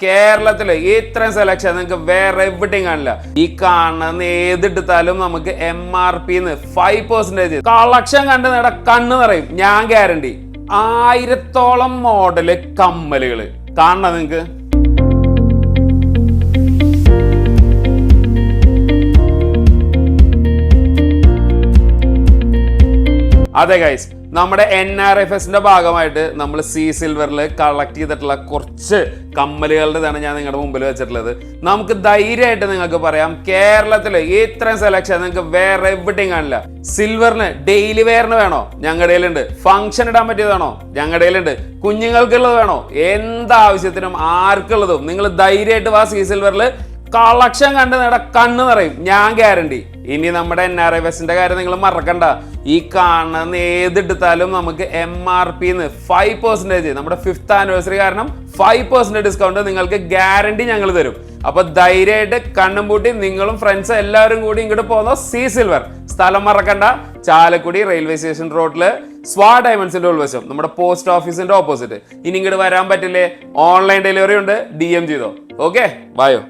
കേരളത്തില് ഇത്രയും സെലക്ഷൻ നിങ്ങൾക്ക് വേറെ എവിടെയും കാണില്ല. ഈ കാണുന്ന ഏതെടുത്താലും നമുക്ക് MRP 5% കളക്ഷൻ കണ്ട് നേടാ കണ്ണ് നിറയും. ഞാൻ ഗ്യാരണ്ടി. 1000ഓളം മോഡല് കമ്മലുകള് കാണണം നിങ്ങക്ക്. അതെ ഗൈസ്, നമ്മുടെ NRFSന്റെ ഭാഗമായിട്ട് നമ്മൾ സി സിൽവറിൽ കളക്ട് ചെയ്തിട്ടുള്ള കുറച്ച് കമ്മലുകളുടെതാണ് ഞാൻ നിങ്ങളുടെ മുമ്പിൽ വെച്ചിട്ടുള്ളത്. നമുക്ക് ധൈര്യമായിട്ട് നിങ്ങൾക്ക് പറയാം, കേരളത്തിൽ ഇത്രയും സെലക്ഷൻ നിങ്ങൾക്ക് വേറെ എവിടെയും കാണില്ല. സിൽവറിന് ഡെയിലി വെയറിന് വേണോ? ഞങ്ങളുടെ കയ്യിലുണ്ട്. ഫംഗ്ഷൻ ഇടാൻ പറ്റിയതാണോ? ഞങ്ങളുടെ കയ്യിലുണ്ട്. കുഞ്ഞുങ്ങൾക്കുള്ളത് വേണോ? എന്താവശ്യത്തിനും ആർക്കുള്ളതും നിങ്ങൾ ധൈര്യമായിട്ട് വാ. സി സിൽവറിൽ കളക്ഷൻ കണ്ട് നേടാ കണ്ണ് നിറയും. ഞാൻ ഗ്യാരണ്ടി. ഇനി നമ്മുടെ NRFSന്റെ കാര്യം നിങ്ങൾ മറക്കണ്ട. ഈ കാണുന്ന ഏതെടുത്താലും നമുക്ക് MRP 5% നമ്മുടെ 5th ആനിവേഴ്സറി കാരണം 5% ഡിസ്കൗണ്ട് നിങ്ങൾക്ക് ഗ്യാരണ്ടി ഞങ്ങൾ തരും. അപ്പൊ ധൈര്യമായിട്ട് കണ്ണും പൂട്ടി നിങ്ങളും ഫ്രണ്ട്സ് എല്ലാവരും കൂടി ഇങ്ങോട്ട് പോകുന്ന സി സിൽവർ. സ്ഥലം മറക്കണ്ട, ചാലക്കുടി റെയിൽവേ സ്റ്റേഷൻ റോഡില് സ്വാ ഡയമണ്ട്സിന്റെ ഉൾവശം, നമ്മുടെ പോസ്റ്റ് ഓഫീസിന്റെ ഓപ്പോസിറ്റ്. ഇനി ഇങ്ങോട്ട് വരാൻ പറ്റില്ലേ? ഓൺലൈൻ ഡെലിവറി ഉണ്ട്. DM ചെയ്തോ. ഓക്കെ, ബൈയോ.